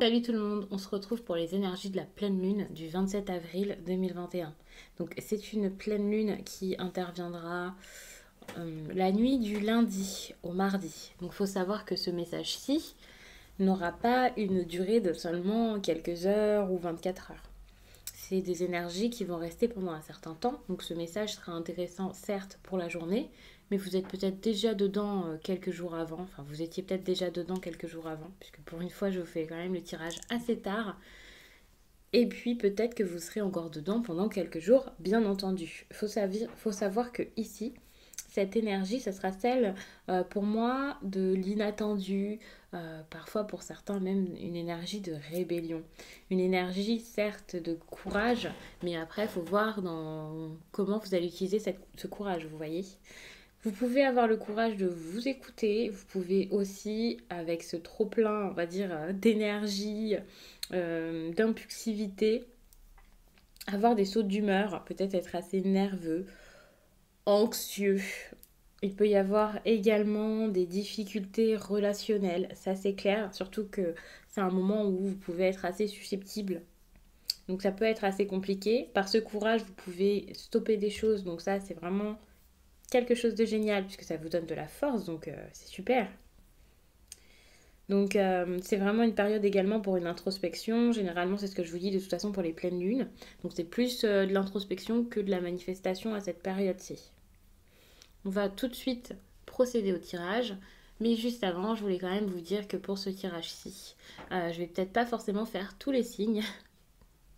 Salut tout le monde, on se retrouve pour les énergies de la pleine lune du 27 avril 2021. Donc c'est une pleine lune qui interviendra la nuit du lundi au mardi. Donc il faut savoir que ce message-ci n'aura pas une durée de seulement quelques heures ou 24 heures. C'est des énergies qui vont rester pendant un certain temps. Donc ce message sera intéressant certes pour la journée, mais vous êtes peut-être déjà dedans quelques jours avant. Enfin, vous étiez peut-être déjà dedans quelques jours avant, puisque pour une fois, je vous fais quand même le tirage assez tard. Et puis peut-être que vous serez encore dedans pendant quelques jours, bien entendu. Faut savoir que ici, cette énergie, ce sera celle, pour moi, de l'inattendu, parfois pour certains même une énergie de rébellion. Une énergie, certes, de courage, mais après, il faut voir dans comment vous allez utiliser ce courage, vous voyez. Vous pouvez avoir le courage de vous écouter, vous pouvez aussi, avec ce trop-plein, on va dire, d'énergie, d'impulsivité, avoir des sauts d'humeur, peut-être être assez nerveux, anxieux. Il peut y avoir également des difficultés relationnelles, ça c'est clair, surtout que c'est un moment où vous pouvez être assez susceptible. Donc ça peut être assez compliqué. Par ce courage, vous pouvez stopper des choses, donc ça c'est vraiment quelque chose de génial puisque ça vous donne de la force, donc c'est super. Donc c'est vraiment une période également pour une introspection. Généralement c'est ce que je vous dis de toute façon pour les pleines lunes. Donc c'est plus de l'introspection que de la manifestation à cette période-ci. On va tout de suite procéder au tirage. Mais juste avant, je voulais quand même vous dire que pour ce tirage-ci, je vais peut-être pas forcément faire tous les signes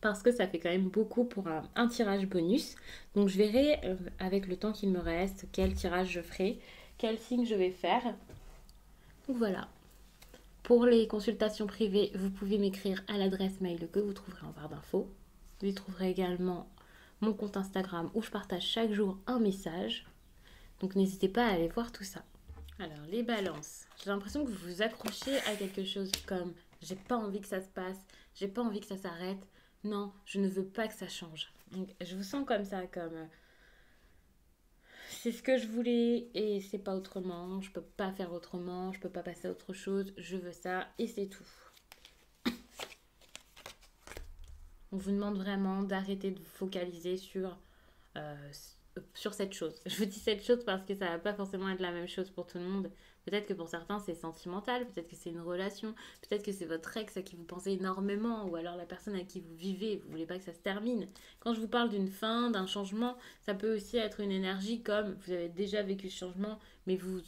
parce que ça fait quand même beaucoup pour un tirage bonus. Donc je verrai avec le temps qu'il me reste quel tirage je ferai, quel signe je vais faire. Donc voilà. Pour les consultations privées, vous pouvez m'écrire à l'adresse mail que vous trouverez en barre d'infos. Vous y trouverez également mon compte Instagram où je partage chaque jour un message. Donc n'hésitez pas à aller voir tout ça. Alors les balances, j'ai l'impression que vous vous accrochez à quelque chose comme j'ai pas envie que ça se passe, j'ai pas envie que ça s'arrête, non, je ne veux pas que ça change. Donc je vous sens comme ça, comme c'est ce que je voulais et c'est pas autrement, je peux pas faire autrement, je peux pas passer à autre chose, je veux ça et c'est tout. On vous demande vraiment d'arrêter de vous focaliser euh, sur cette chose. Je vous dis cette chose parce que ça va pas forcément être la même chose pour tout le monde. Peut-être que pour certains c'est sentimental, peut-être que c'est une relation, peut-être que c'est votre ex à qui vous pensez énormément, ou alors la personne à qui vous vivez, vous voulez pas que ça se termine. Quand je vous parle d'une fin, d'un changement, ça peut aussi être une énergie comme vous avez déjà vécu ce changement, mais vous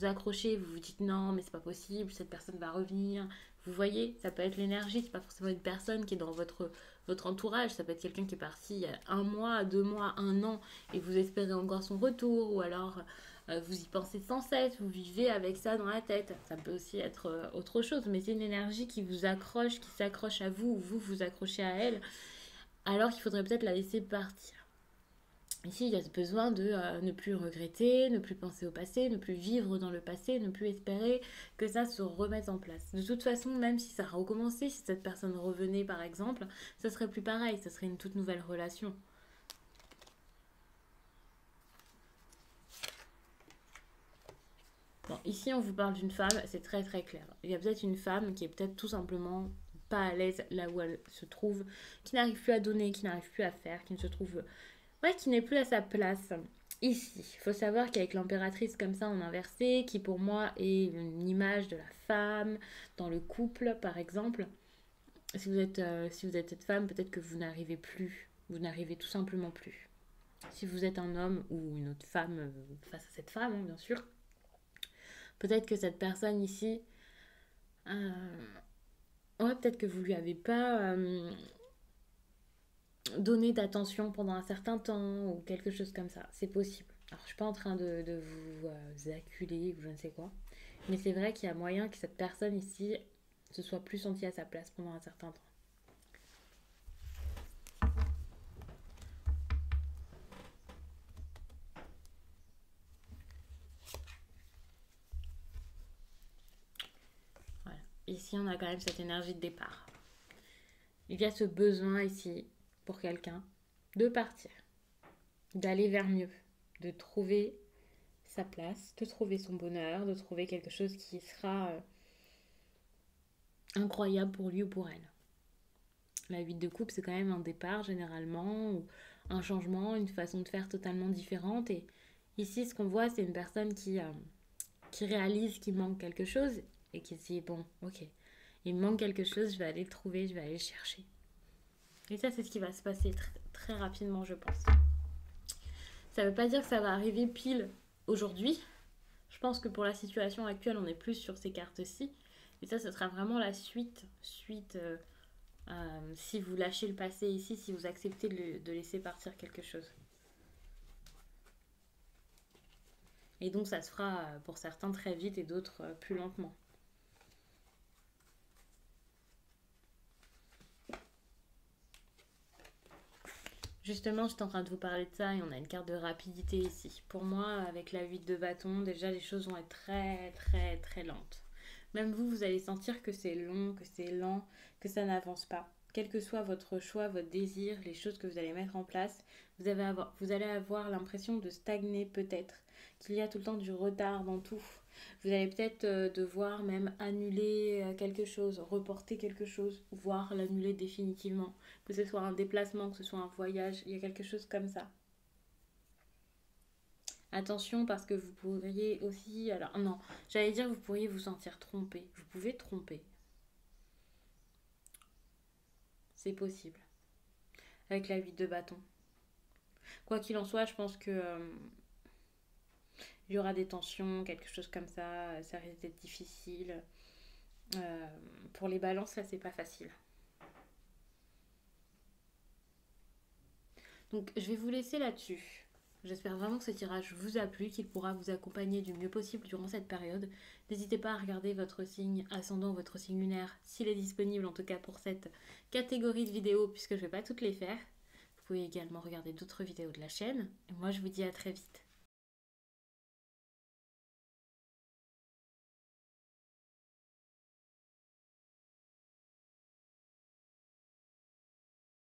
accrochez, vous vous dites non, mais c'est pas possible, cette personne va revenir. Vous voyez, ça peut être l'énergie, c'est pas forcément une personne qui est dans votre entourage, ça peut être quelqu'un qui est parti il y a un mois, 2 mois, un an, et vous espérez encore son retour, ou alors vous y pensez sans cesse, vous vivez avec ça dans la tête. Ça peut aussi être autre chose, mais c'est une énergie qui vous accroche, qui s'accroche à vous, ou vous vous accrochez à elle, alors qu'il faudrait peut-être la laisser partir. Ici, il y a ce besoin de ne plus regretter, ne plus penser au passé, ne plus vivre dans le passé, ne plus espérer que ça se remette en place. De toute façon, même si ça recommençait, si cette personne revenait par exemple, ça serait plus pareil, ça serait une toute nouvelle relation. Bon, ici, on vous parle d'une femme, c'est très très clair. Il y a peut-être une femme qui est peut-être tout simplement pas à l'aise là où elle se trouve, qui n'arrive plus à donner, qui n'arrive plus à faire, qui ne se trouve... Ouais, qui n'est plus à sa place. Ici, il faut savoir qu'avec l'impératrice comme ça en inversé, qui pour moi est une image de la femme dans le couple par exemple, si vous êtes cette femme, peut-être que vous n'arrivez plus, vous n'arrivez tout simplement plus. Si vous êtes un homme ou une autre femme face à cette femme, hein, bien sûr, peut-être que cette personne ici, ouais, peut-être que vous lui avez pas donné d'attention pendant un certain temps ou quelque chose comme ça. C'est possible. Alors, je suis pas en train de vous acculer ou je ne sais quoi. Mais c'est vrai qu'il y a moyen que cette personne ici se soit plus sentie à sa place pendant un certain temps. Voilà. Ici, on a quand même cette énergie de départ. Il y a ce besoin ici pour quelqu'un de partir, d'aller vers mieux, de trouver sa place, de trouver son bonheur, de trouver quelque chose qui sera incroyable pour lui ou pour elle. La 8 de coupe, c'est quand même un départ généralement, ou un changement, une façon de faire totalement différente. Et ici, ce qu'on voit, c'est une personne qui réalise qu'il manque quelque chose et qui se dit, bon, ok, il me manque quelque chose, je vais aller le trouver, je vais aller le chercher. Et ça, c'est ce qui va se passer très rapidement, je pense. Ça ne veut pas dire que ça va arriver pile aujourd'hui. Je pense que pour la situation actuelle, on est plus sur ces cartes-ci. Et ça, ce sera vraiment la suite, si vous lâchez le passé ici, si vous acceptez de laisser partir quelque chose. Et donc ça se fera pour certains très vite et d'autres plus lentement. Justement, j'étais en train de vous parler de ça et on a une carte de rapidité ici. Pour moi, avec la 8 de bâton, déjà les choses vont être très lentes. Même vous, vous allez sentir que c'est long, que c'est lent, que ça n'avance pas. Quel que soit votre choix, votre désir, les choses que vous allez mettre en place, vous allez avoir l'impression de stagner peut-être, qu'il y a tout le temps du retard dans tout. Vous allez peut-être devoir même annuler quelque chose, reporter quelque chose, voire l'annuler définitivement. Que ce soit un déplacement, que ce soit un voyage, il y a quelque chose comme ça. Attention parce que vous pourriez aussi... Alors non, j'allais dire vous pourriez vous sentir trompé. Vous pouvez tromper. C'est possible. Avec la 8 de bâton. Quoi qu'il en soit, je pense que il y aura des tensions, quelque chose comme ça risque d'être difficile. Euh, pour les balances, là, c'est pas facile. Donc, je vais vous laisser là-dessus. J'espère vraiment que ce tirage vous a plu, qu'il pourra vous accompagner du mieux possible durant cette période. N'hésitez pas à regarder votre signe ascendant, votre signe lunaire, s'il est disponible en tout cas pour cette catégorie de vidéos, puisque je ne vais pas toutes les faire. Vous pouvez également regarder d'autres vidéos de la chaîne. Et moi, je vous dis à très vite.